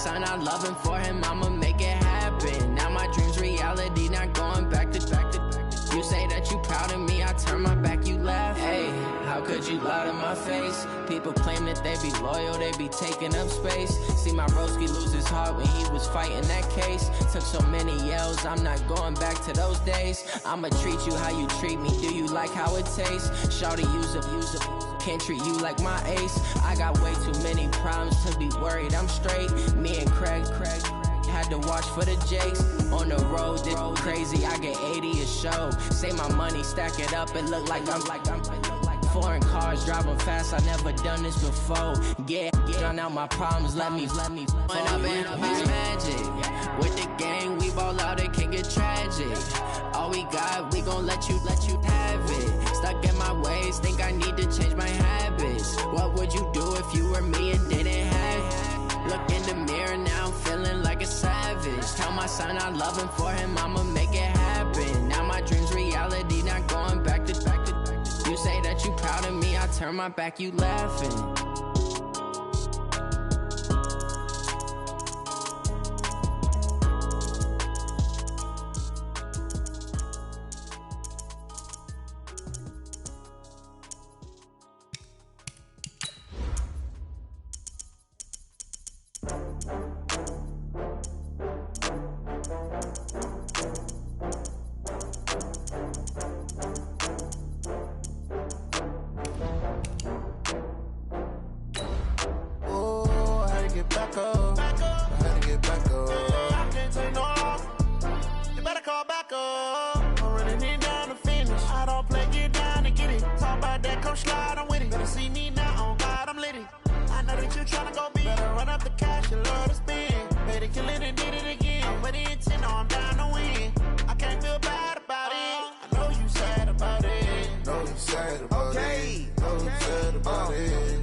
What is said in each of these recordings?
son, I love him. For him, I'ma make it happen. Now my dream's reality, not going back to. You say that you proud of me, I turn my back, you laugh. Hey, how could you lie to my face? People claim that they be loyal, they be taking up space. See my broski lose his heart when he was fighting that case. Took so many yells, I'm not going back to those days. I'ma treat you how you treat me, do you like how it tastes? Shawty, use up, can't treat you like my ace. I got way too many problems to be worried, I'm straight. Me and Craig had to watch for the Jakes. On the road, this crazy, I get 80 a show. Say my money, stack it up, it look like I'm foreign cars, driving fast, I never done this before. Get drown out my problems, let me When up in it's magic. With the gang, we ball out, it can get tragic. All we got, we gon' let you have it. Stuck in my ways, think I need to change my habits. What would you do if you were me and didn't have it? Look in the mirror now, I'm feeling like a savage. Tell my son I love him, for him I'ma make it happen. Now my dream's reality, not going back to. You say that you proud of me, I turn my back, you laughing.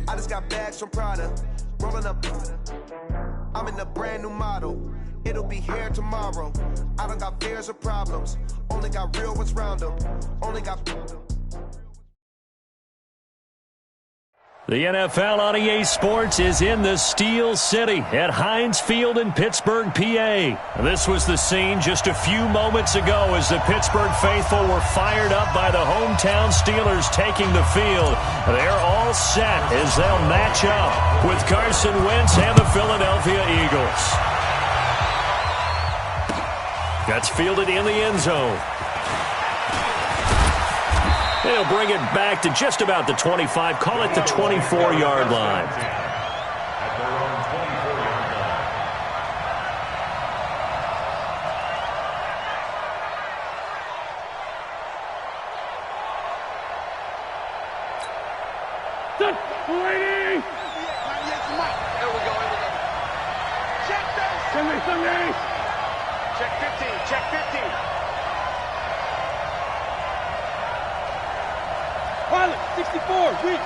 I just got bags from Prada, rolling up. I'm in a brand new model. It'll be here tomorrow. I don't got fears or problems. Only got real ones round them. Only got. The NFL on EA Sports is in the Steel City at Heinz Field in Pittsburgh, PA. This was the scene just a few moments ago as the Pittsburgh faithful were fired up by the hometown Steelers taking the field. They're all set as they'll match up with Carson Wentz and the Philadelphia Eagles. That's fielded in the end zone. They'll bring it back to just about the 25, call it the 24-yard line. Waiting! Here we go. Check this! Check 15. Pilot, 64, weak.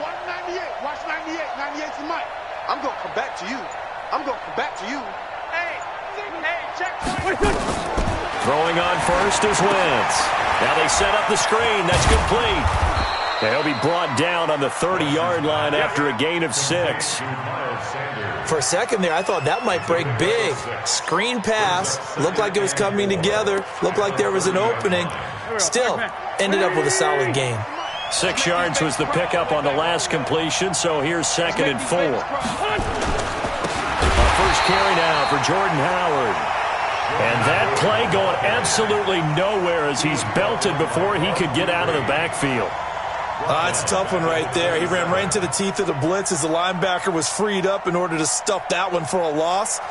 198, watch 98. 98's the mic. I'm going to come back to you. Hey, check. Throwing on first is Wentz. Now they set up the screen. That's complete. They'll be brought down on the 30-yard line after a gain of 6. For a second there, I thought that might break big. Screen pass. Looked like it was coming together. Looked like there was an opening. Still, ended up with a solid gain. 6 yards was the pickup on the last completion, so here's 2nd and 4. A first carry now for Jordan Howard. And that play going absolutely nowhere as he's belted before he could get out of the backfield. It's a tough one right there. He ran right into the teeth of the blitz as the linebacker was freed up in order to stuff that one for a loss.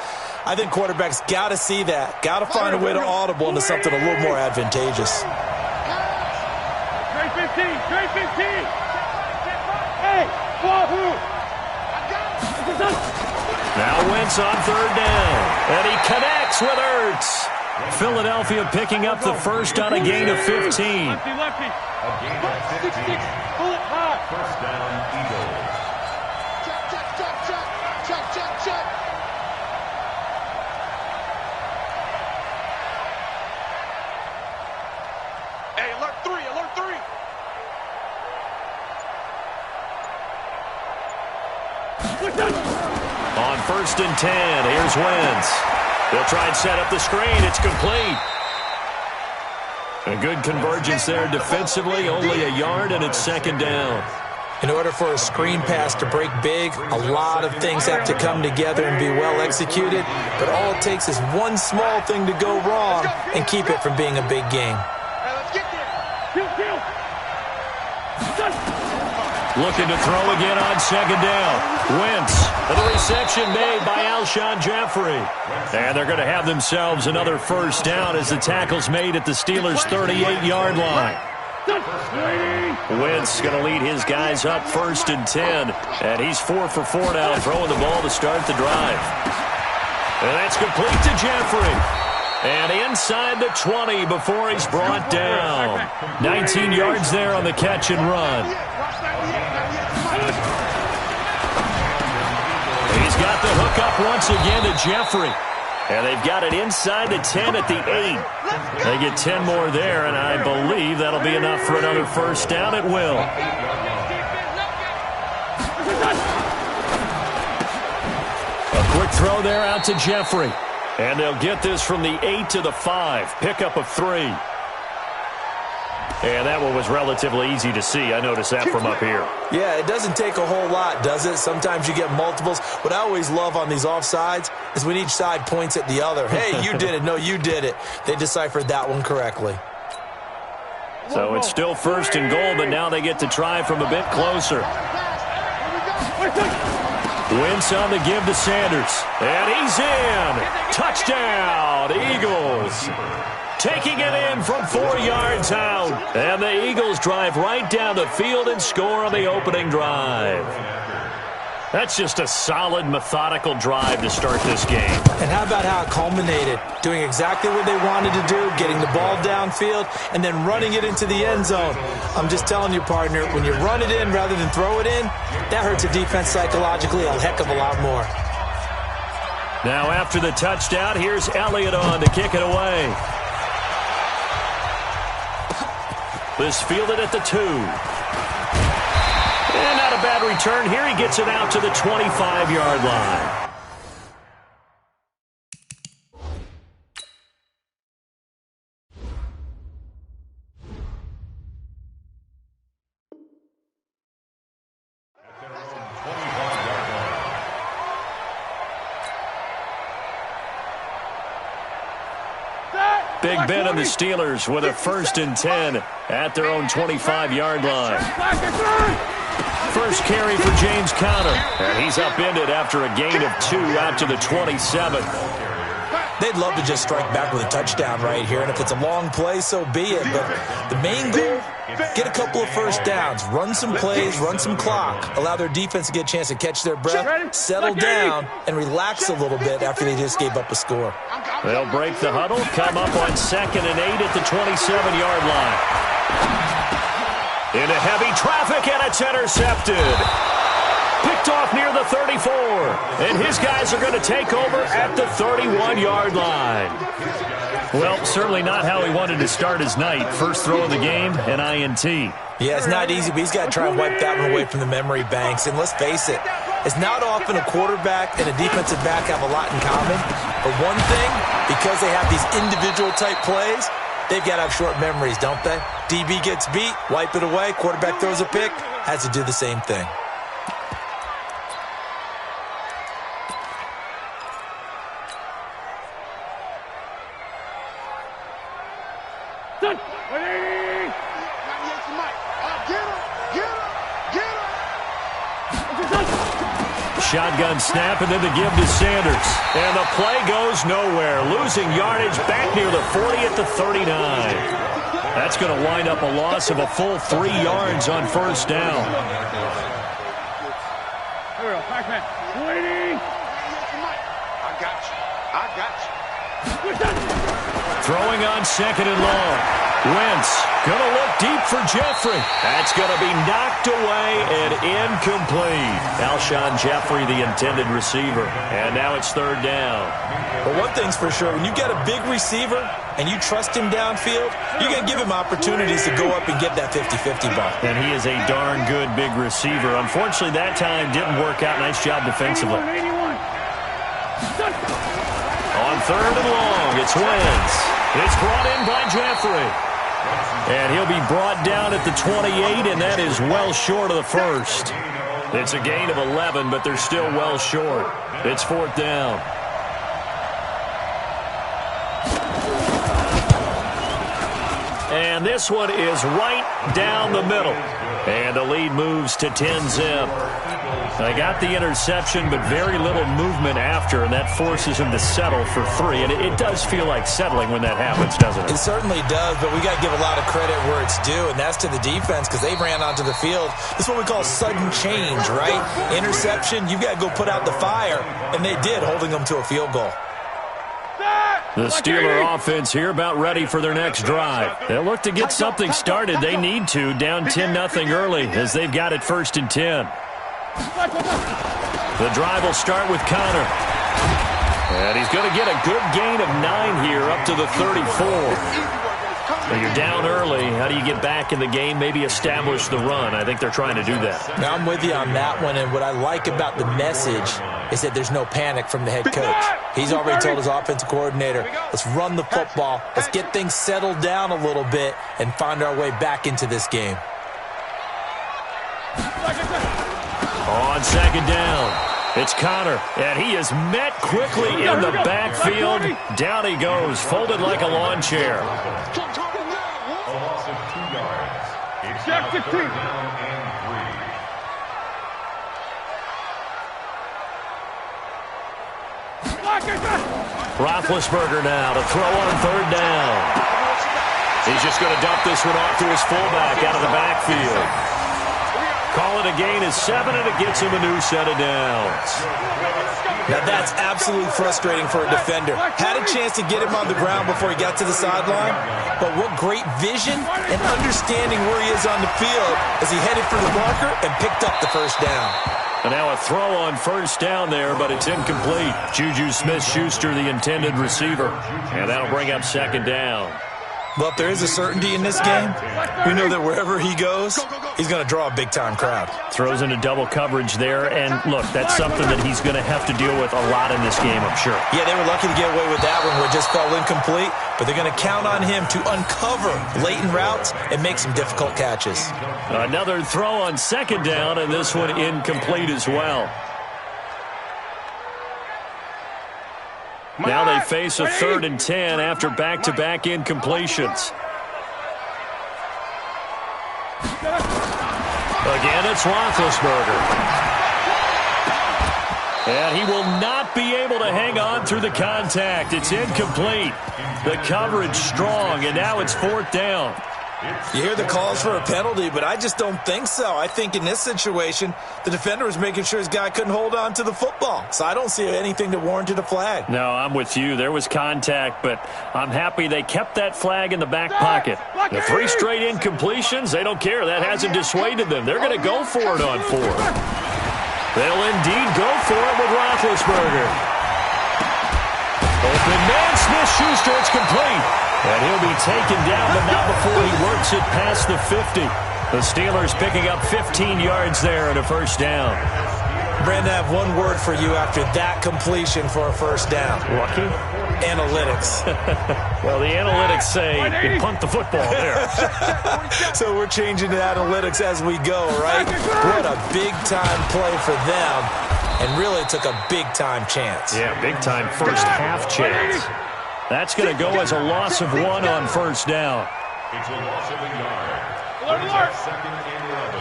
I think quarterbacks got to see that. Got to find a way to audible into something a little more advantageous. Trade 15. Hey, wahoo! Now Wentz on 3rd down. And he connects with Ertz. Philadelphia picking up the first on a gain of 15. Lefty. A gain of 15. First down, Eagles. Check. Hey, alert 3. On 1st and 10, here's Wentz. They'll try and set up the screen. It's complete. A good convergence there defensively, only a yard, and it's 2nd down. In order for a screen pass to break big, a lot of things have to come together and be well executed, but all it takes is one small thing to go wrong and keep it from being a big game. Looking to throw again on 2nd down. Wentz, and the reception made by Alshon Jeffrey. And they're going to have themselves another 1st down as the tackle's made at the Steelers' 38-yard line. Wentz going to lead his guys up 1st and 10. And he's 4 for 4 now, throwing the ball to start the drive. And that's complete to Jeffrey. And inside the 20 before he's brought down. 19 yards there on the catch and run. He's got the hook up once again to Jeffrey. And they've got it inside the 10 at the 8. They get 10 more there, and I believe that'll be enough for another 1st down. It will. A quick throw there out to Jeffrey. And they'll get this from the 8 to the 5. Pickup of 3. And that one was relatively easy to see. I noticed that from up here. Yeah, it doesn't take a whole lot, does it? Sometimes you get multiples. What I always love on these offsides is when each side points at the other. Hey, you did it. No, you did it. They deciphered that one correctly. So it's still 1st and goal, but now they get to try from a bit closer. Wentz on the give to Sanders. And he's in. Touchdown, Eagles. Taking it in from 4 yards out. And the Eagles drive right down the field and score on the opening drive. That's just a solid, methodical drive to start this game. And how about how it culminated? Doing exactly what they wanted to do, getting the ball downfield, and then running it into the end zone. I'm just telling you, partner, when you run it in rather than throw it in, that hurts a defense psychologically a heck of a lot more. Now after the touchdown, here's Elliott on to kick it away. This fielded at the 2. And not a bad return here. He gets it out to the 25-yard line. Big Ben and the Steelers with a 1st and 10 at their own 25-yard line. First carry for James Conner. And he's upended after a gain of 2 out to the 27. They'd love to just strike back with a touchdown right here. And if it's a long play, so be it. But the main goal, get a couple of 1st downs. Run some plays, run some clock. Allow their defense to get a chance to catch their breath, settle down, and relax a little bit after they just gave up a score. They'll break the huddle, come up on 2nd and 8 at the 27-yard line. Into heavy traffic, and it's intercepted. Picked off near the 34. And his guys are going to take over at the 31-yard line. Well, certainly not how he wanted to start his night. First throw of the game, an INT. Yeah, it's not easy, but he's got to try and wipe that one away from the memory banks. And let's face it, it's not often a quarterback and a defensive back have a lot in common. But one thing, because they have these individual type plays, they've got to have short memories, don't they? DB gets beat, wipe it away, quarterback throws a pick, has to do the same thing. Shotgun snap, and then the give to Sanders. And the play goes nowhere. Losing yardage back near the 40 at the 39. That's going to wind up a loss of a full 3 yards on 1st down. I got you. Throwing on 2nd and long. Wentz gonna look deep for Jeffrey. That's gonna be knocked away and incomplete. Alshon Jeffrey, the intended receiver. And now it's third down. Well, one thing's for sure. When you got a big receiver and you trust him downfield, you're going to give him opportunities to go up and get that 50-50 ball. And he is a darn good big receiver. Unfortunately, that time didn't work out. Nice job defensively. On third and long, it's Wentz. It's brought in by Jeffrey. And he'll be brought down at the 28, and that is well short of the first. It's a gain of 11, but they're still well short. It's fourth down. And this one is right down the middle. And the lead moves to 10-zip. They got the interception, but very little movement after, and that forces him to settle for 3. And it does feel like settling when that happens, doesn't it? It certainly does, but we got to give a lot of credit where it's due, and that's to the defense because they ran onto the field. This is what we call sudden change, right? Interception, you've got to go put out the fire, and they did, holding them to a field goal. The Steeler offense here about ready for their next drive. They'll look to get something started. They need to, down 10-0 early as they've got it 1st and 10. The drive will start with Connor. And he's going to get a good gain of 9 here up to the 34. When you're down early, how do you get back in the game, maybe establish the run? I think they're trying to do that. Now, I'm with you on that one, and what I like about the message is that there's no panic from the head coach. He's already told his offensive coordinator, let's run the football, let's get things settled down a little bit and find our way back into this game. On second down, it's Connor, and he is met quickly in the backfield. Down he goes, folded like a lawn chair. A loss of 2 yards. It's Jack 15. down and 3. Roethlisberger now to throw on third down. He's just going to dump this one off to his fullback out of the backfield. Call it a gain of 7, and it gets him a new set of downs. Now that's absolutely frustrating for a defender. Had a chance to get him on the ground before he got to the sideline, but what great vision and understanding where he is on the field as he headed for the marker and picked up the first down. And now a throw on first down there, but it's incomplete. Juju Smith-Schuster, the intended receiver, and that'll bring up second down. Well, if there is a certainty in this game, we know that wherever he goes, he's going to draw a big-time crowd. Throws into double coverage there, and look, that's something that he's going to have to deal with a lot in this game, I'm sure. Yeah, they were lucky to get away with that one where it just fell incomplete, but they're going to count on him to uncover latent routes and make some difficult catches. Another throw on second down, and this one incomplete as well. Now they face a 3rd and 10 after back-to-back incompletions. Again, it's Roethlisberger. And he will not be able to hang on through the contact. It's incomplete. The coverage strong, and now it's 4th down. You hear the calls for a penalty, but I just don't think so. I think in this situation, the defender was making sure his guy couldn't hold on to the football. So I don't see anything that warranted a flag. No, I'm with you. There was contact, but I'm happy they kept that flag in the back pocket. The 3 straight incompletions, they don't care. That hasn't dissuaded them. They're going to go for it on 4. They'll indeed go for it with Roethlisberger. Open man, Smith-Schuster, it's complete. And he'll be taken down, but not before he works it past the 50. The Steelers picking up 15 yards there and a first down. Brandon, I have one word for you after that completion for a first down. Lucky? Analytics. Well, the analytics say you punt the football there. So we're changing to analytics as we go, right? What a big-time play for them. And really took a big-time chance. Yeah, big-time first half chance. That's going to go as a loss of 1 on first down. It's a loss of a yard. It's 2nd and 11.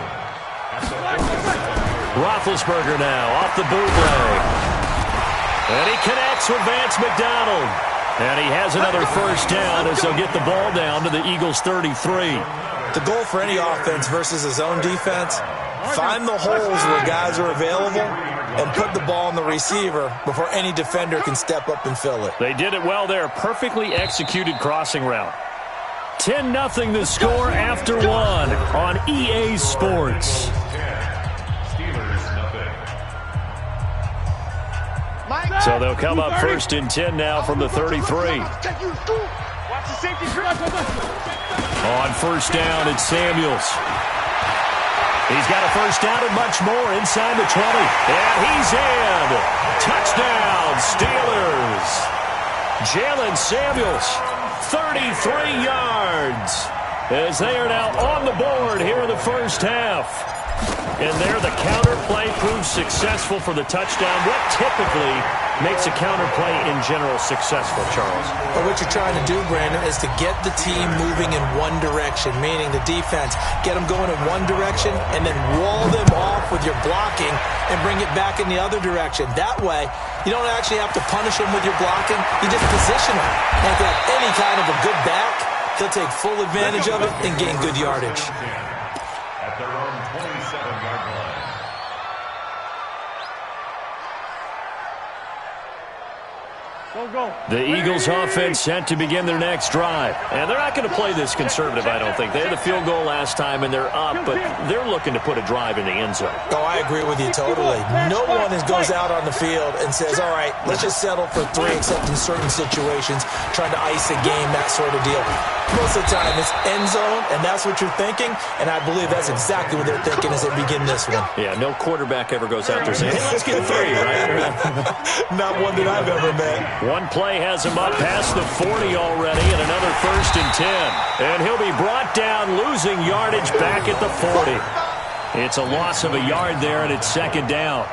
Roethlisberger now off the bootleg. And he connects with Vance McDonald. And he has another first down as they'll get the ball down to the Eagles' 33. The goal for any offense versus his own defense, find the holes where guys are available and put the ball in the receiver before any defender can step up and fill it. They did it well there. Perfectly executed crossing route. 10-0 the score after one on EA Sports. So they'll come up 1st and 10 now from the 33. On 1st down, it's Samuels. He's got a 1st down and much more inside the 20. And he's in. Touchdown, Steelers. Jalen Samuels, 33 yards. As they are now on the board here in the first half. And there the counter play proves successful for the touchdown. What typically makes a counter play in general successful, Charles? Well, what you're trying to do, Brandon, is to get the team moving in one direction, meaning the defense, get them going in one direction and then wall them off with your blocking and bring it back in the other direction. That way, you don't actually have to punish them with your blocking. You just position them. And if they have any kind of a good back, he'll take full advantage of it and gain good yardage. At their own 27-yard line. The Eagles offense set to begin their next drive. And they're not going to play this conservative, I don't think. They had a field goal last time, and they're up, but they're looking to put a drive in the end zone. Oh, I agree with you totally. No one goes out on the field and says, all right, let's just settle for 3, except in certain situations, trying to ice a game, that sort of deal. Most of the time, it's end zone, and that's what you're thinking, and I believe that's exactly what they're thinking as they begin this one. Yeah, no quarterback ever goes out there saying, hey, let's get 3, right? Not one that I've ever met. One play has him up past the 40 already, and another 1st and 10. And he'll be brought down, losing yardage back at the 40. It's a loss of a yard there, and it's 2nd down.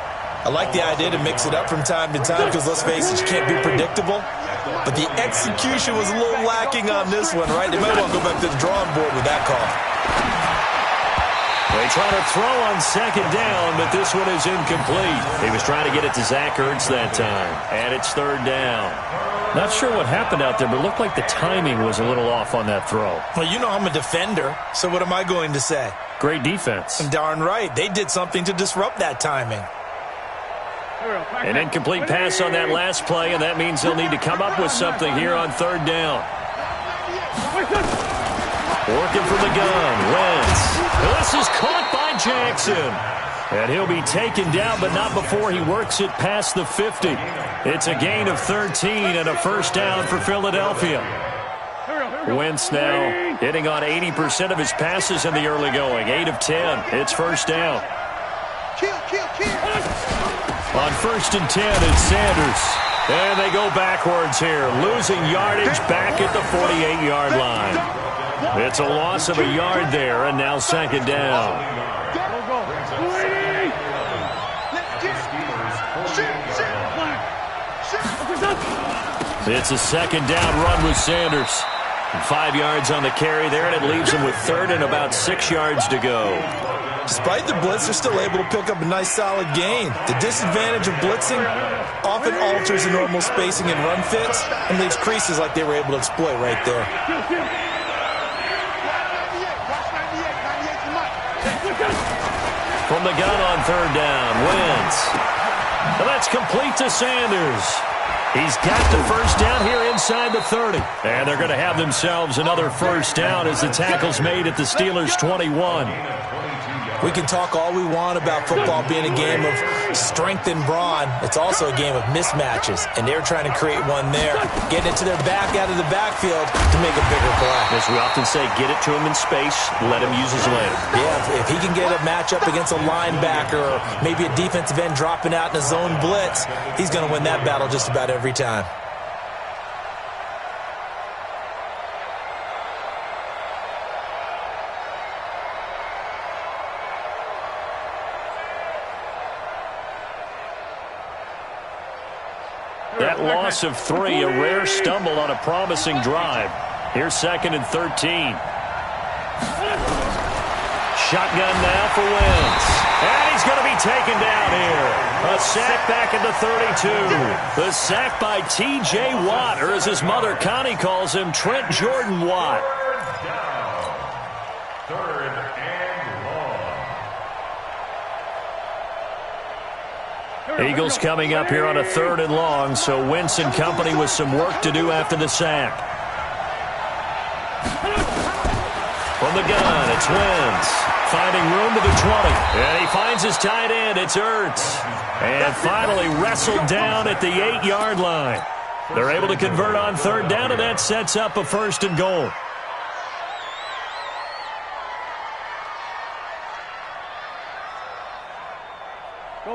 I like the idea to mix it up from time to time because, let's face it, you can't be predictable. But the execution was a little lacking on this one, right? They might want to go back to the drawing board with that call. They try to throw on 2nd down, but this one is incomplete. He was trying to get it to Zach Ertz that time, and it's 3rd down. Not sure what happened out there, but it looked like the timing was a little off on that throw. Well, you know I'm a defender, so what am I going to say? Great defense. Darn right. They did something to disrupt that timing. An incomplete pass on that last play, and that means they'll need to come up with something here on 3rd down. Working from the gun, Wentz. This is caught by Jackson. And he'll be taken down, but not before he works it past the 50. It's a gain of 13 and a 1st down for Philadelphia. Wentz now hitting on 80% of his passes in the early going. 8 of 10. It's 1st down. On 1st and 10, it's Sanders. And they go backwards here, losing yardage back at the 48-yard line. It's a loss of a yard there, and now 2nd down. It's a 2nd down run with Sanders. 5 yards on the carry there, and it leaves him with 3rd and about 6 yards to go. Despite the blitz, they're still able to pick up a nice solid gain. The disadvantage of blitzing often alters the normal spacing and run fits and leaves creases like they were able to exploit right there. From the gun on 3rd down, Wentz. And that's complete to Sanders. He's got the 1st down here inside the 30. And they're going to have themselves another 1st down as the tackle's made at the Steelers' 21. We can talk all we want about football being a game of strength and brawn. It's also a game of mismatches, and they're trying to create one there, getting it to their back out of the backfield to make a bigger play. As we often say, get it to him in space, let him use his leg. Yeah, if he can get a matchup against a linebacker or maybe a defensive end dropping out in a zone blitz, he's going to win that battle just about every time. That loss of 3, a rare stumble on a promising drive. Here's 2nd and 13. Shotgun now for Wentz. And he's going to be taken down here. A sack back at the 32. The sack by T.J. Watt, or as his mother Connie calls him, Trent Jordan Watt. Third and long. Eagles coming up here on a 3rd and long, so Wentz and company with some work to do after the sack. the gun, it's Wentz. Finding room to the 20. And he finds his tight end, it's Ertz. And finally wrestled down at the 8-yard line. They're able to convert on third down, and that sets up a 1st and goal.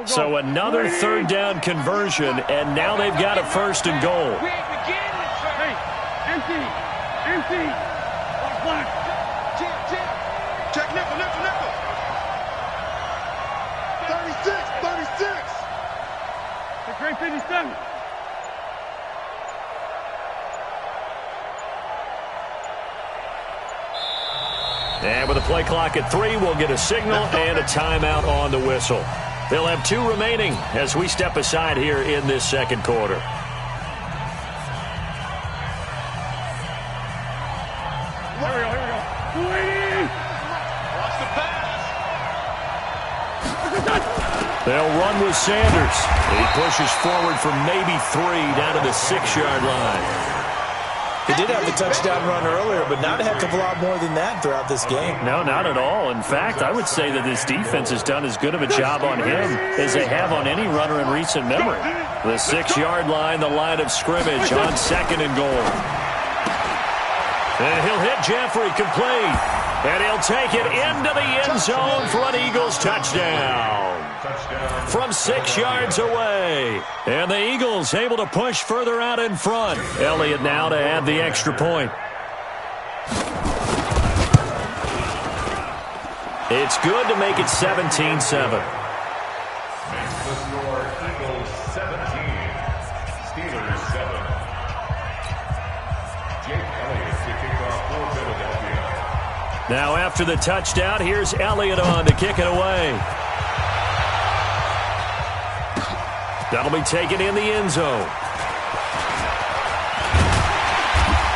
So another third down conversion, and now they've got a 1st and goal. Hey, empty. Black. Check nickel. 36. The great 57. And with a play clock at 3, we'll get a signal and a timeout on the whistle. They'll have 2 remaining as we step aside here in this second quarter. Here we go. Watch the pass. They'll run with Sanders. He pushes forward for maybe 3 down to the 6-yard line. He did have the touchdown run earlier, but not a heck of a lot more than that throughout this game. No, not at all. In fact, I would say that this defense has done as good of a job on him as they have on any runner in recent memory. The 6-yard line, the line of scrimmage on 2nd and goal. And he'll hit Jeffrey, complete. And he'll take it into the end zone for an Eagles touchdown. From 6 yards away. And the Eagles able to push further out in front. Elliott now to add the extra point. It's good to make it 17-7. Eagles 17, Steelers 7. Jake Elliott to kick off for Philadelphia. Now after the touchdown, here's Elliott on to kick it away. That'll be taken in the end zone.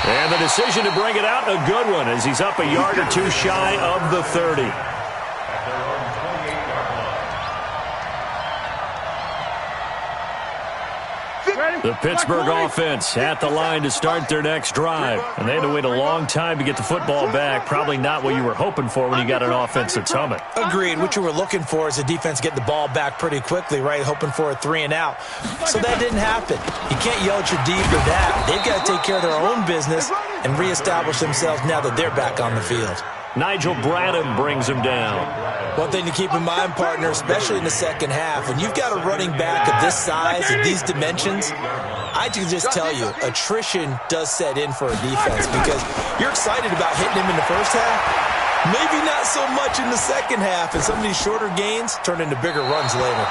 And the decision to bring it out, a good one, as he's up a yard or 2 shy of the 30. At their own 28-yard line. The Pittsburgh offense at the line to start their next drive. And they had to wait a long time to get the football back. Probably not what you were hoping for when you got an offense that's humming. Agreed. What you were looking for is a defense getting the ball back pretty quickly, right? Hoping for a 3 and out. So that didn't happen. You can't yell at your D for that. They've got to take care of their own business and reestablish themselves now that they're back on the field. Nigel Bradham brings him down. One thing to keep in mind, partner, especially in the second half, when you've got a running back of this size and these dimensions, I can just tell you, attrition does set in for a defense because you're excited about hitting him in the first half, maybe not so much in the second half, and some of these shorter gains turn into bigger runs later.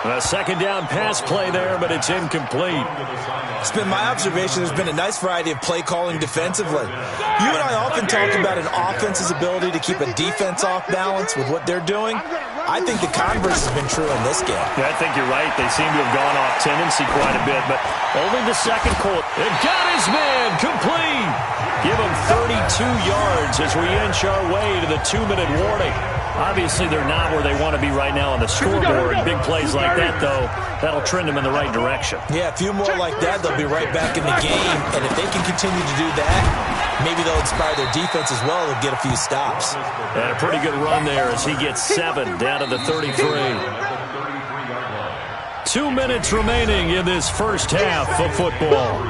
A second down pass play there, but it's incomplete. It's been my observation there's been a nice variety of play calling defensively. You and I often talk about an offense's ability to keep a defense off balance with what they're doing. I think the converse has been true in this game. Yeah, I think you're right. They seem to have gone off tendency quite a bit, but only the second quarter. It got his man complete. Give him 32 yards as we inch our way to the 2-minute warning. Obviously, they're not where they want to be right now on the scoreboard. Big plays like that, though, that'll trend them in the right direction. Yeah, a few more like that, they'll be right back in the game. And if they can continue to do that, maybe they'll inspire their defense as well and get a few stops. And a pretty good run there as he gets 7 down to the 33. 2 minutes remaining in this first half of football.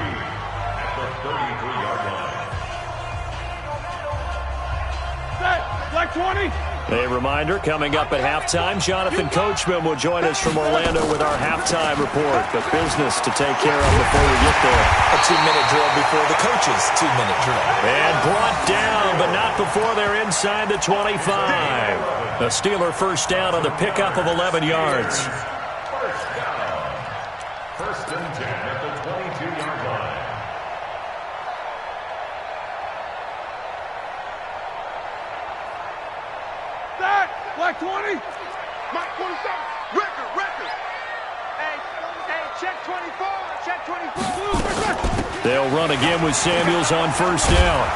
Black 20. A reminder, coming up at halftime, Jonathan Coachman will join us from Orlando with our halftime report. But business to take care of before we get there. A 2-minute drill before the coach's 2-minute drill. And brought down, but not before they're inside the 25. A Steeler first down on the pickup of 11 yards. First down. First and 10 at the 22-yard line. Black 20. Mike 27. Record. Hey, check 24. Check 24. They'll run again with Samuels on first down.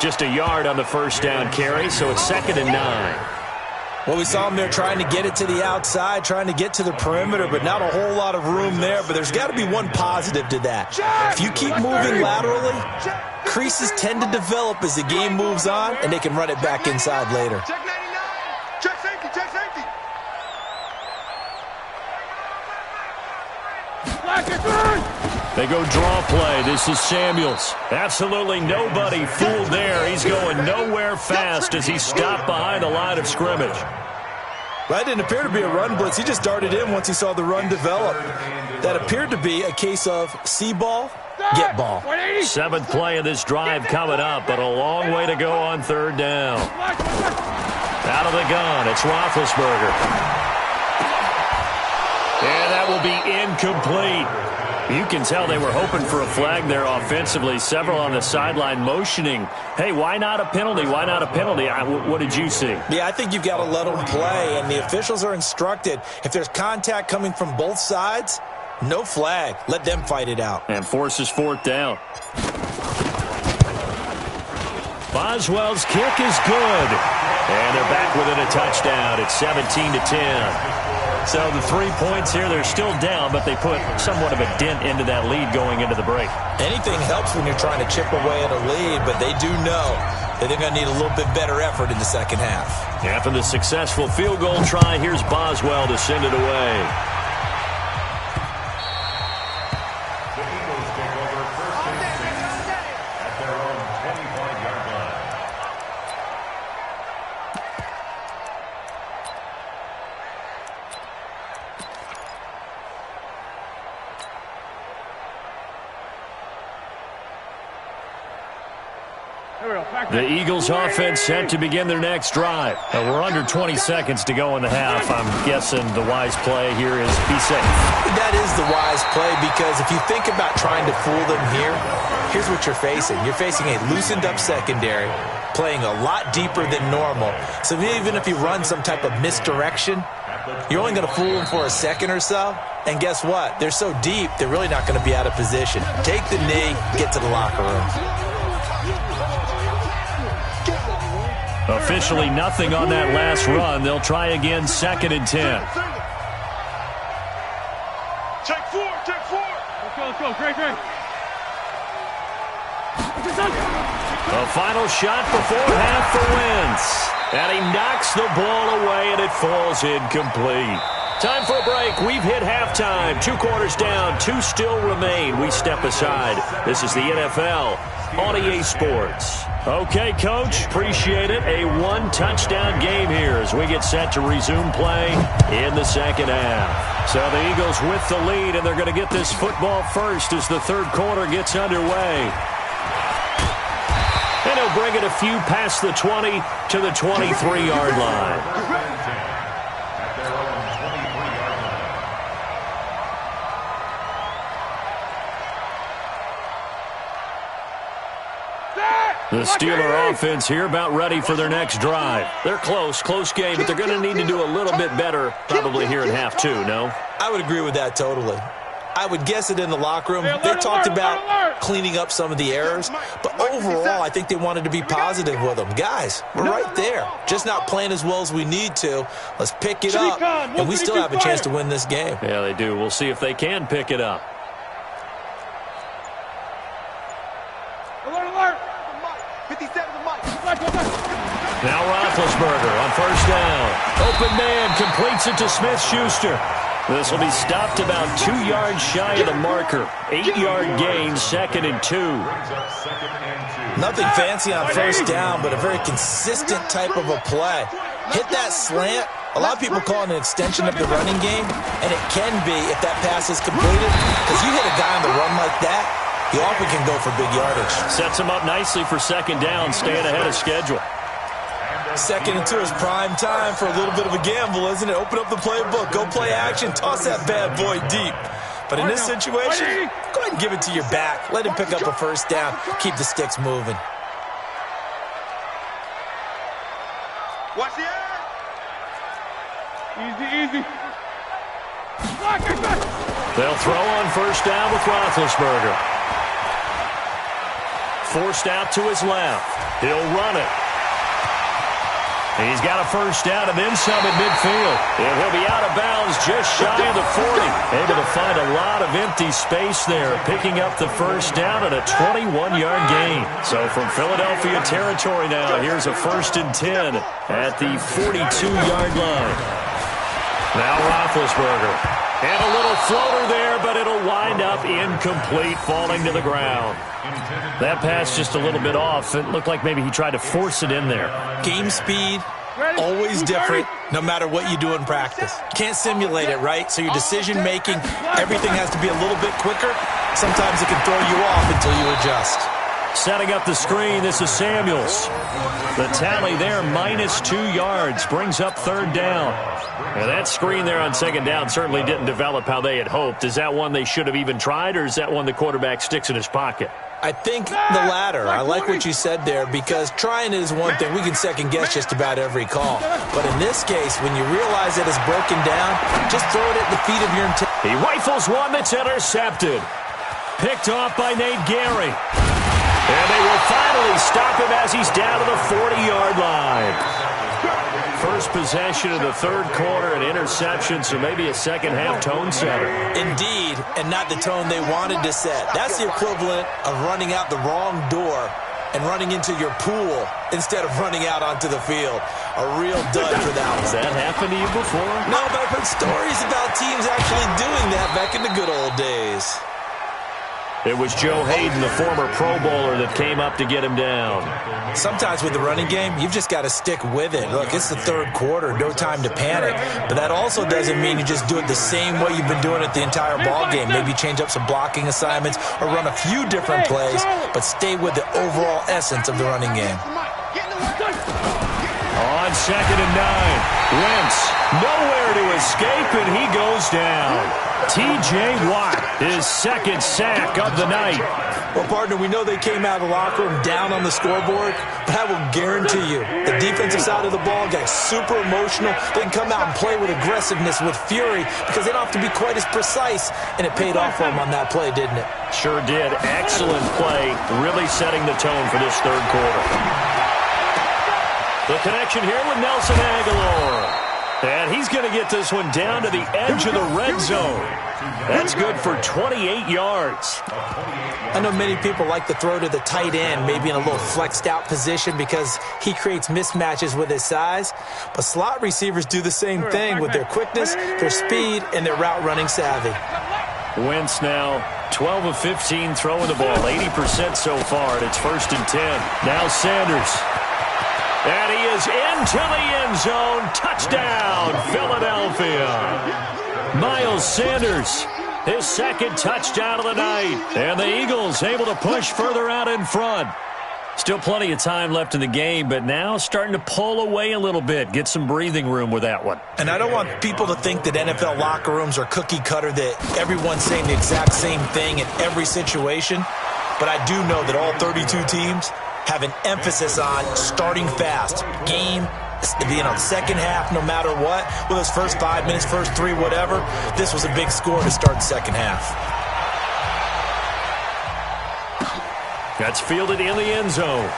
Just a yard on the first down carry, so it's 2nd and 9. Well, we saw him there trying to get it to the outside, trying to get to the perimeter, but not a whole lot of room there. But there's got to be one positive to that. If you keep moving laterally, creases tend to develop as the game moves on, and they can run it back inside later. Check 99. Check safety. Check safety. They go draw play. This is Samuels. Absolutely nobody fooled there. He's going nowhere fast as he stopped behind the line of scrimmage. Well, that didn't appear to be a run blitz. He just darted in once he saw the run develop. That appeared to be a case of see ball, get ball. 7th play of this drive coming up, but a long way to go on 3rd down. Out of the gun, it's Roethlisberger. And that will be incomplete. You can tell they were hoping for a flag there offensively. Several on the sideline motioning, hey, why not a penalty? Why not a penalty? What did you see? Yeah, I think you've got to let them play, and the officials are instructed. If there's contact coming from both sides, no flag. Let them fight it out. And forces 4th down. Boswell's kick is good. And they're back within a touchdown. It's 17-10. So the 3 points here, they're still down, but they put somewhat of a dent into that lead going into the break. Anything helps when you're trying to chip away at a lead, but they do know that they're going to need a little bit better effort in the second half. After the successful field goal try, here's Boswell to send it away. The Eagles take over 1st and 10 at their own 25-yard line. The Eagles offense set to begin their next drive. We're under 20 seconds to go in the half. I'm guessing the wise play here is be safe. That is the wise play, because if you think about trying to fool them here, here's what you're facing. You're facing a loosened up secondary, playing a lot deeper than normal. So even if you run some type of misdirection, you're only going to fool them for a second or so. And guess what? They're so deep, they're really not going to be out of position. Take the knee, get to the locker room. Officially nothing on that last run. They'll try again 2nd and 10. Check 4. Check 4. Let's go. Great. A final shot before half for Wentz. And he knocks the ball away, and it falls incomplete. Time for a break. We've hit halftime. 2 quarters down. 2 still remain. We step aside. This is the NFL on EA Sports. Okay, Coach. Appreciate it. A 1-touchdown game here as we get set to resume play in the second half. So the Eagles with the lead, and they're going to get this football first as the 3rd quarter gets underway. And he'll bring it a few past the 20 to the 23-yard line. The Steeler offense here about ready for their next drive. They're close game, but they're going to need to do a little bit better probably here in half 2, no? I would agree with that totally. I would guess it in the locker room. They talked about cleaning up some of the errors, but overall I think they wanted to be positive with them. Guys, we're right there. Just not playing as well as we need to. Let's pick it up, and we still have a chance to win this game. Yeah, they do. We'll see if they can pick it up. Alert. 57 the mic. Now Roethlisberger on 1st down. Open man completes it to Smith-Schuster. This will be stopped about 2 yards shy of the marker. 8-yard gain, 2nd and 2. Nothing fancy on 1st down, but a very consistent type of a play. Hit that slant. A lot of people call it an extension of the running game, and it can be if that pass is completed, because you hit a guy on the run like that, he often can go for big yardage. Sets him up nicely for 2nd down, staying ahead of schedule. 2nd and 2 is prime time for a little bit of a gamble, isn't it? Open up the playbook, go play action, toss that bad boy deep. But in this situation, go ahead and give it to your back. Let him pick up a 1st down. Keep the sticks moving. Watch the air. Easy. They'll throw on 1st down with Roethlisberger. Forced out to his left. He'll run it. He's got a first down and then some at midfield. And he'll be out of bounds just shy of the 40. Able to find a lot of empty space there, picking up the first down and a 21-yard gain. So from Philadelphia territory now, here's a 1st and 10 at the 42-yard line. Now Roethlisberger. And a little floater there, but it'll wind up incomplete, falling to the ground. That pass just a little bit off. It looked like maybe he tried to force it in there. Game speed, always different, no matter what you do in practice. You can't simulate it, right? So your decision-making, everything has to be a little bit quicker. Sometimes it can throw you off until you adjust. Setting up the screen, this is Samuels. The tally there, -2 yards, brings up 3rd down. And that screen there on 2nd down certainly didn't develop how they had hoped. Is that one they should have even tried, or is that one the quarterback sticks in his pocket? I think the latter. I like what you said there, because trying it is one thing. We can second-guess just about every call. But in this case, when you realize that it's broken down, just throw it at the feet of your intent. He rifles one that's intercepted. Picked off by Nate Gary. And they will finally stop him as he's down to the 40-yard line. First possession of the 3rd quarter, an interception, so maybe a second-half tone setter. Indeed, and not the tone they wanted to set. That's the equivalent of running out the wrong door and running into your pool instead of running out onto the field. A real dud for that one. Has that happened to you before? No, but I've heard stories about teams actually doing that back in the good old days. It was Joe Hayden, the former Pro Bowler, that came up to get him down. Sometimes with the running game, you've just got to stick with it. Look, it's the 3rd quarter, no time to panic. But that also doesn't mean you just do it the same way you've been doing it the entire ball game. Maybe change up some blocking assignments or run a few different plays, but stay with the overall essence of the running game. On 2nd and 9, Wentz nowhere to escape, and he goes down. T.J. Watt, his 2nd sack of the night. Well, partner, we know they came out of the locker room down on the scoreboard, but I will guarantee you the defensive side of the ball got super emotional. They can come out and play with aggressiveness, with fury, because they don't have to be quite as precise, and it paid off for them on that play, didn't it? Sure did. Excellent play, really setting the tone for this 3rd quarter. The connection here with Nelson Aguilar. And he's going to get this one down to the edge of the red zone. That's good for 28 yards. I know many people like to throw to the tight end, maybe in a little flexed out position because he creates mismatches with his size. But slot receivers do the same thing with their quickness, their speed, and their route running savvy. Wentz now 12 of 15 throwing the ball, 80% so far, and it's 1st and 10. Now Sanders. And he is into the end zone. Touchdown, Philadelphia. Miles Sanders, his 2nd touchdown of the night. And the Eagles able to push further out in front. Still plenty of time left in the game, but now starting to pull away a little bit. Get some breathing room with that one. And I don't want people to think that NFL locker rooms are cookie cutter, that everyone's saying the exact same thing in every situation. But I do know that all 32 teams have an emphasis on starting fast. Game, second half, no matter what. With those first 5 minutes, first 3, whatever. This was a big score to start the second half. That's fielded in the end zone.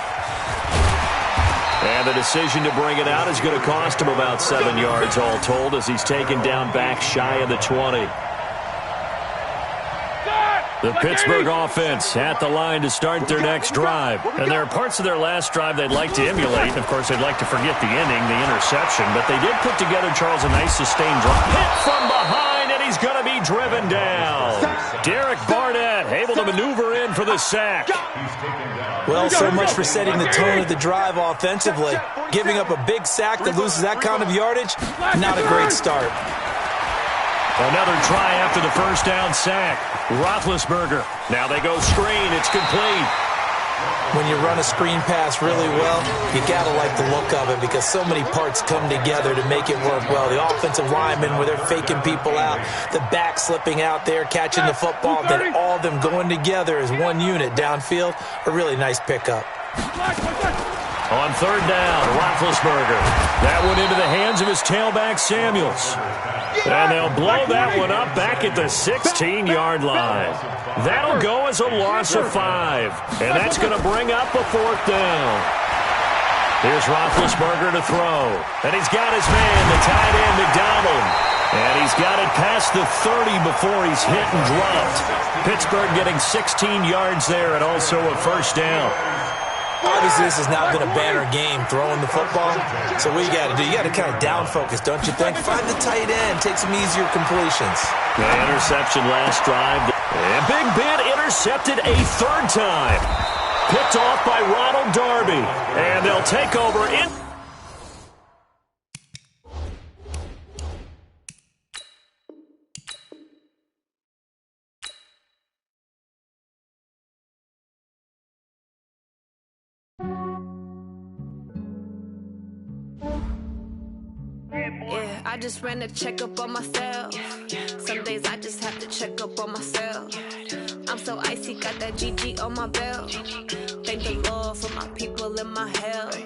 And the decision to bring it out is going to cost him about 7 yards all told as he's taken down back shy of the 20. The Pittsburgh offense at the line to start their next drive. And there are parts of their last drive they'd like to emulate. And, of course, they'd like to forget the ending, the interception. But they did put together, Charles, a nice sustained drive. Hit from behind, and he's going to be driven down. Derek Barnett able to maneuver in for the sack. Well, so much for setting the tone of the drive offensively. Giving up a big sack that loses that kind of yardage, not a great start. Another try after the first down sack. Roethlisberger. Now they go screen. It's complete. When you run a screen pass really well, you got to like the look of it because so many parts come together to make it work well. The offensive linemen, where they're faking people out, the back slipping out there, catching the football, then all of them going together as one unit downfield. A really nice pickup. On 3rd down, Roethlisberger. That one into the hands of his tailback, Samuels. And they'll blow that one up back at the 16-yard line. That'll go as a loss of 5. And that's going to bring up a 4th down. Here's Roethlisberger to throw. And he's got his man, the tight end, McDonald. And he's got it past the 30 before he's hit and dropped. Pittsburgh getting 16 yards there and also a first down. Obviously, this has not been a banner game throwing the football. So what you got to do, you got to kind of down focus, don't you think? Find the tight end, take some easier completions. The interception last drive. And Big Ben intercepted a third time. Picked off by Ronald Darby. And they'll take over in. Yeah, I just ran a checkup on myself. Some days I just have to check up on myself. I'm so icy, got that GG on my belt. Thank the Lord for my people in my health.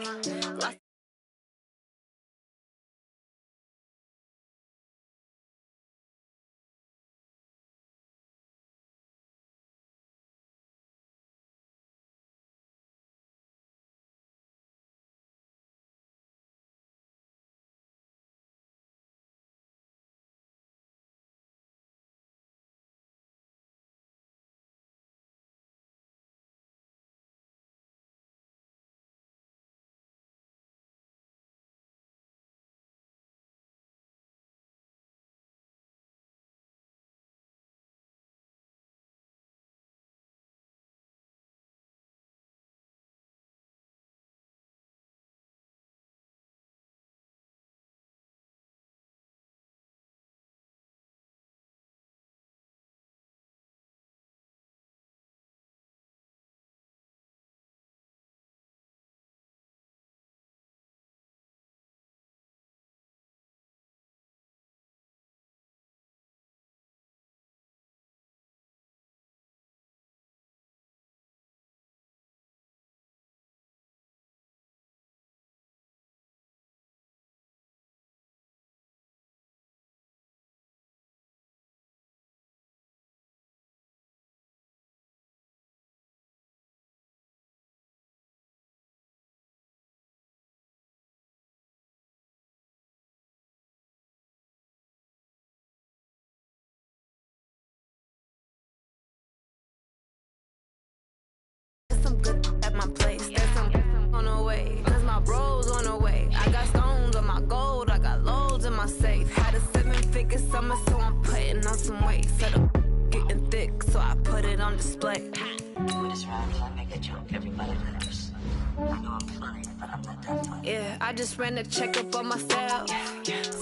Some good at my place. There's some on the way. Cause my bro's on the way. I got stones on my gold. I got loads in my safe. Had a 7-figure summer, so I'm putting on some weight. Said I'm getting thick, so I put it on display. When this round, I make a joke. Everybody laughs. I know I'm funny, but I'm not that funny. Yeah, I just ran a checkup on myself.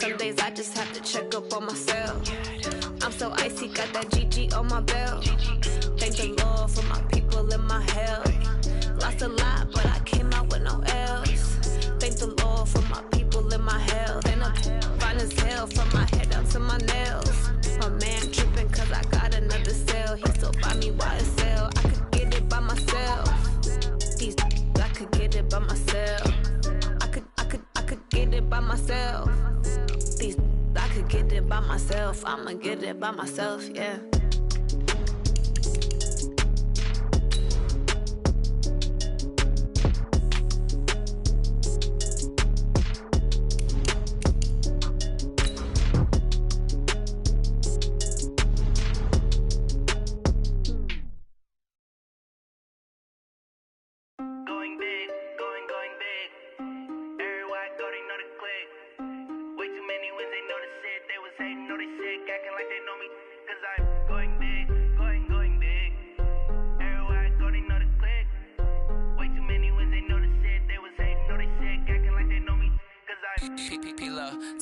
Some days I just have to check up on myself. I'm so icy, got that GG on my belt. Thank the Lord for my people in my health. Lost a lot, but I came out with no L's. Thank the Lord for my people in my health. And I'm fine as hell from my head down to my nails. My man tripping cause I got another sale. He still buy me YSL. I could get it by myself. These I could get it by myself. I could get it by myself. These I could get it by myself. I'ma get it by myself, yeah.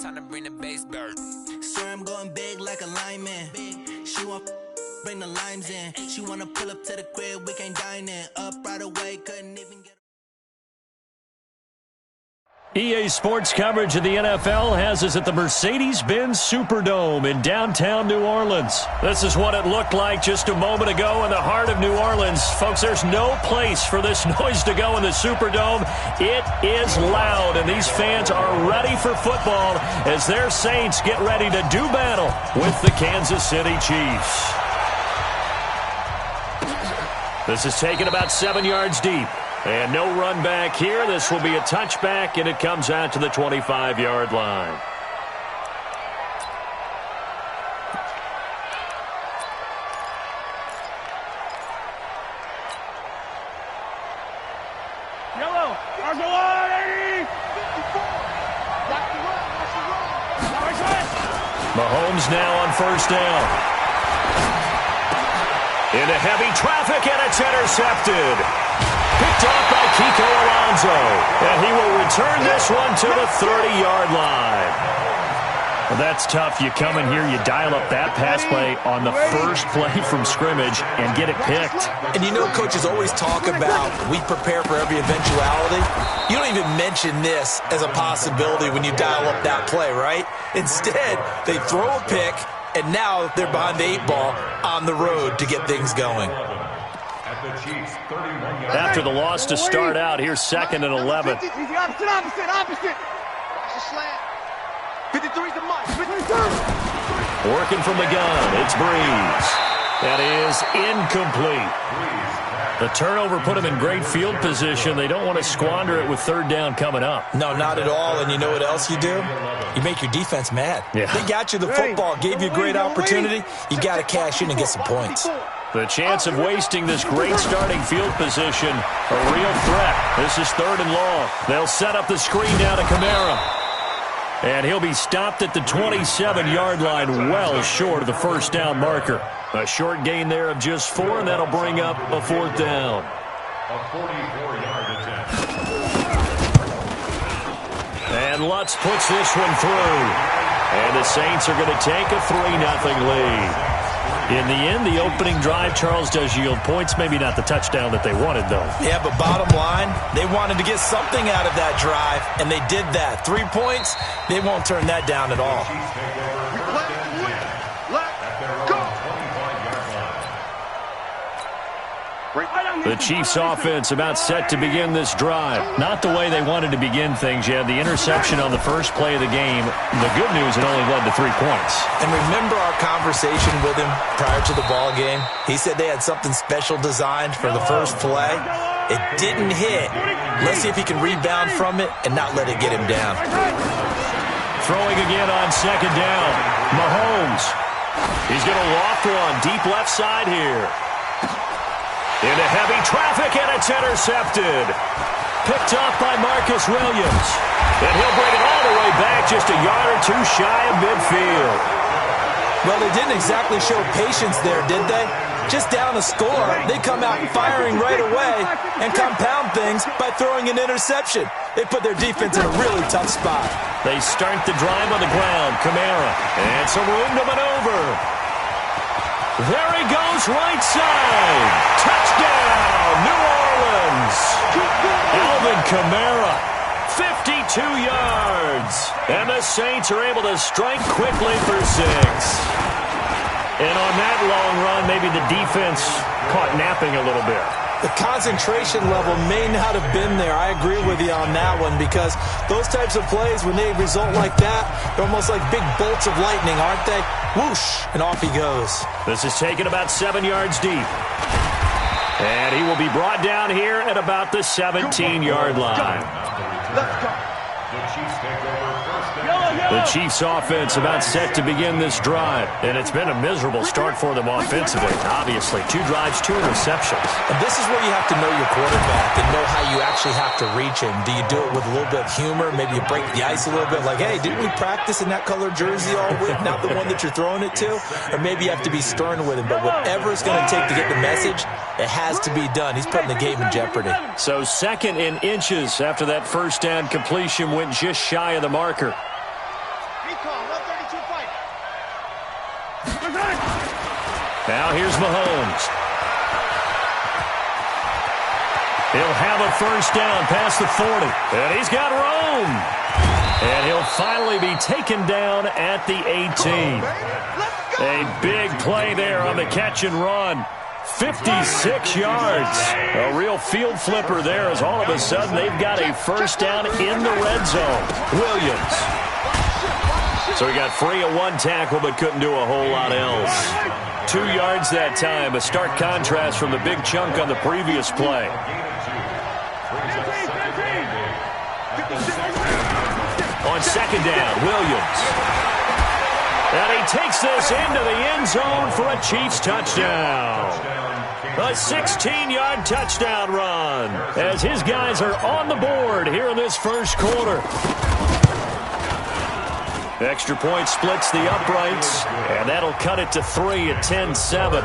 Time to bring the bass bird. Swear I'm going big like a lineman. She want bring the limes in. She wanna pull up to the crib, we can't dine in. Up right away, couldn't even get. EA Sports coverage of the NFL has us at the Mercedes-Benz Superdome in downtown New Orleans. This is what it looked like just a moment ago in the heart of New Orleans. Folks, there's no place for this noise to go in the Superdome. It is loud, and these fans are ready for football as their Saints get ready to do battle with the Kansas City Chiefs. This is taken about 7 yards deep. And no run back here. This will be a touchback, and it comes out to the 25-yard line. Yellow, Argolani! Mahomes now on first down. Into heavy traffic, and it's intercepted. Picked off by Kiko Alonso. And he will return this one to the 30-yard line. Well, that's tough. You come in here, you dial up that pass play on the first play from scrimmage and get it picked. And you know coaches always talk about we prepare for every eventuality. You don't even mention this as a possibility when you dial up that play, right? Instead, they throw a pick, and now they're behind the 8 ball on the road to get things going. After the loss to start out, here's 2nd and 11. Easy, opposite. Watch the slant. 53's the mark. 53. Working from the gun, it's Breeze. That is incomplete. The turnover put them in great field position. They don't want to squander it with 3rd down coming up. No, not at all. And you know what else you do? You make your defense mad. Yeah. They got you the football, gave you a great opportunity. You got to cash in and get some points. The chance of wasting this great starting field position, a real threat. This is 3rd and long. They'll set up the screen down to Kamara. And he'll be stopped at the 27-yard line, well short of the first down marker. A short gain there of just 4, and that'll bring up a 4th down. A 44-yard attempt. And Lutz puts this one through. And the Saints are going to take a 3-0 lead. In the end, the opening drive, Charles, does yield points. Maybe not the touchdown that they wanted, though. Yeah, but bottom line, they wanted to get something out of that drive, and they did that. 3 points, they won't turn that down at all. The Chiefs offense about set to begin this drive. Not the way they wanted to begin things. You had the interception on the first play of the game. The good news, it only led to 3 points. And remember our conversation with him prior to the ball game? He said they had something special designed for the first play. It didn't hit. Let's see if he can rebound from it and not let it get him down. Throwing again on 2nd down. Mahomes. He's going to loft one deep left side here. Into heavy traffic, and it's intercepted. Picked off by Marcus Williams. And he'll bring it all the way back, just a yard or 2 shy of midfield. Well, they didn't exactly show patience there, did they? Just down a score, they come out firing right away and compound things by throwing an interception. They put their defense in a really tough spot. They start the drive on the ground. Kamara. And some room to maneuver. There he goes, right side. Touchdown, New Orleans. Alvin Kamara, 52 yards. And the Saints are able to strike quickly for 6. And on that long run, maybe the defense caught napping a little bit. The concentration level may not have been there. I agree with you on that one because those types of plays, when they result like that, they're almost like big bolts of lightning, aren't they? Whoosh, and off he goes. This is taken about 7 yards deep. And he will be brought down here at about the 17-yard line. Let's go. The Chiefs take over first down. The Chiefs offense about set to begin this drive. And it's been a miserable start for them offensively. Obviously, 2 drives, 2 interceptions. And this is where you have to know your quarterback and know how you actually have to reach him. Do you do it with a little bit of humor? Maybe you break the ice a little bit like, hey, didn't we practice in that color jersey all week? Not the one that you're throwing it to? Or maybe you have to be stern with him. But whatever it's going to take to get the message, it has to be done. He's putting the game in jeopardy. So 2nd in inches after that first down completion went just shy of the marker. Now here's Mahomes. He'll have a first down past the 40. And he's got room. And he'll finally be taken down at the 18. A big play there on the catch and run. 56 yards. A real field flipper there as all of a sudden they've got a first down in the red zone. Williams. So he got free of 1 tackle but couldn't do a whole lot else. 2 yards that time. A stark contrast from the big chunk on the previous play. On second down, Williams. And he takes this into the end zone for a Chiefs touchdown. A 16-yard touchdown run as his guys are on the board here in this first quarter. Extra point splits the uprights, and that'll cut it to 3 at 10-7.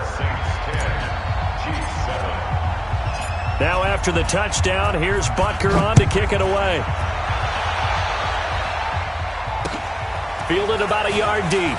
Now after the touchdown, here's Butker on to kick it away. Fielded about a yard deep.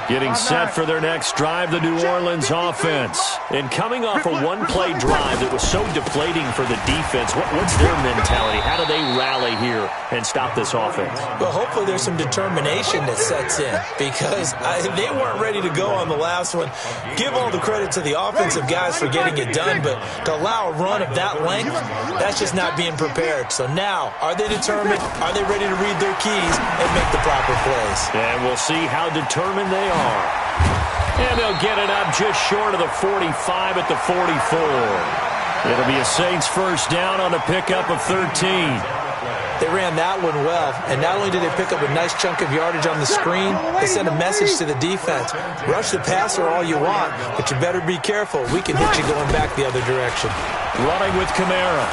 Getting set for their next drive, the New Orleans offense. And coming off a one-play drive that was so deflating for the defense, what's their mentality? How do they rally here and stop this offense? Well, hopefully there's some determination that sets in because they weren't ready to go on the last one. Give all the credit to the offensive guys for getting it done, but to allow a run of that length, that's just not being prepared. So now, are they determined? Are they ready to read their keys and make the proper plays? And we'll see how determined they are. And they'll get it up just short of the 45 at the 44. It'll be a Saints first down on a pickup of 13. They ran that one well, and not only did they pick up a nice chunk of yardage on the screen, they sent a message to the defense. Rush the passer all you want, but you better be careful. We can hit you going back the other direction. Running with Kamara.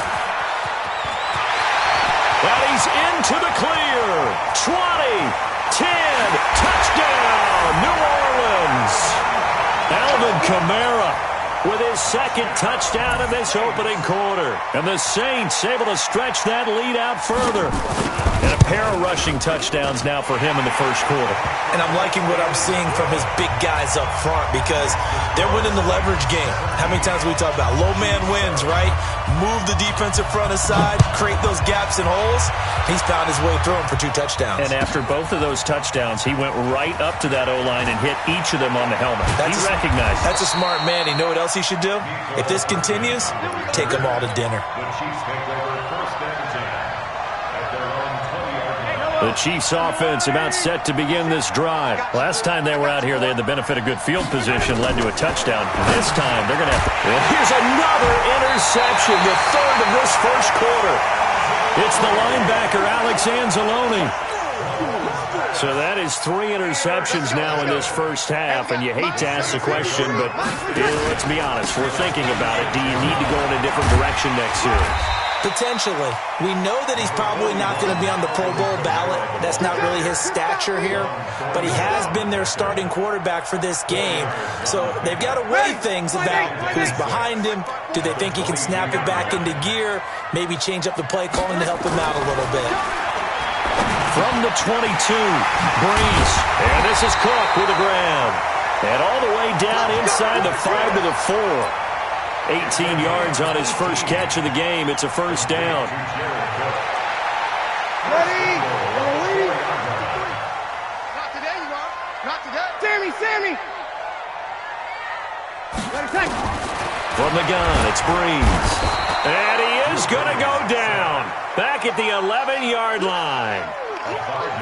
And he's into the clear. 20, 10, touchdown, New Orleans. Alvin Kamara with his second touchdown in this opening quarter. And the Saints able to stretch that lead out further. And a pair of rushing touchdowns now for him in the first quarter. And I'm liking what I'm seeing from his big guys up front because they're winning the leverage game. How many times we talk about low man wins, right? Move the defensive front aside, create those gaps and holes. He's found his way through them for 2 touchdowns. And after both of those touchdowns, he went right up to that O-line and hit each of them on the helmet. He recognized it. That's a smart man. You know what else he should do? If this continues, take them all to dinner. The Chiefs offense about set to begin this drive. Last time they were out here, they had the benefit of good field position, led to a touchdown. This time, they're going to have to... And here's another interception, the third of this first quarter. It's the linebacker, Alex Anzalone. So that is 3 interceptions now in this first half, and you hate to ask the question, but let's be honest, we're thinking about it. Do you need to go in a different direction next series? Potentially. We know that he's probably not going to be on the Pro Bowl ballot. That's not really his stature here. But he has been their starting quarterback for this game. So they've got to weigh things about who's behind him. Do they think he can snap it back into gear? Maybe change up the play calling to help him out a little bit. From the 22, Breeze. And this is Cook with a grab. And all the way down inside the 5 to the 4. 18 yards on his first catch of the game. It's a first down. Ready? Not today, you are. Not today. Sammy! Ready, take. From the gun, it's Breeze. And he is going to go down. Back at the 11-yard line.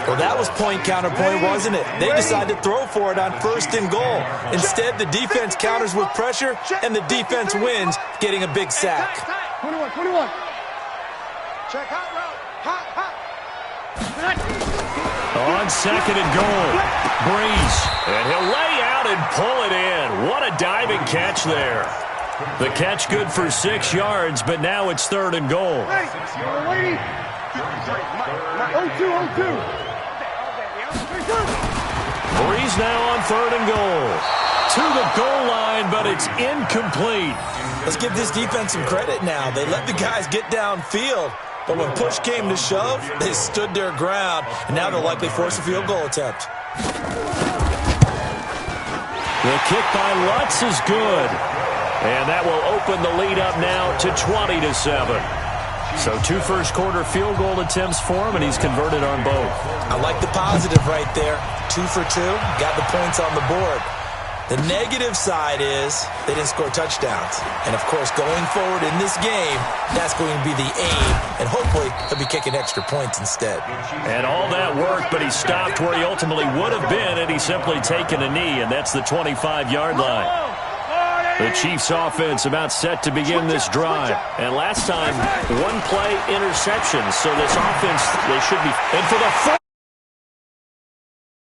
Well, that was point counterpoint, wasn't it? They decided to throw for it on 1st and goal. Instead, the defense counters with pressure, and the defense wins, getting a big sack. 21. Check hot route. Hot. On 2nd and goal, Breeze. And he'll lay out and pull it in. What a diving catch there. The catch good for 6 yards, but now it's 3rd and goal. Hey, 0-2. Breeze now on 3rd and goal. To the goal line, but it's incomplete. Let's give this defense some credit now. They let the guys get downfield, but when push came to shove, they stood their ground, and now they'll likely force a field goal attempt. The kick by Lutz is good. And that will open the lead up now to 20-7. So 2 first-quarter field goal attempts for him, and he's converted on both. I like the positive right there. 2 for 2, got the points on the board. The negative side is they didn't score touchdowns. And, of course, going forward in this game, that's going to be the aim, and hopefully he'll be kicking extra points instead. And all that work, but he stopped where he ultimately would have been, and he's simply taken a knee, and that's the 25-yard line. The Chiefs offense about set to begin this drive. And last time, one play interception. So this offense, they should be. And for the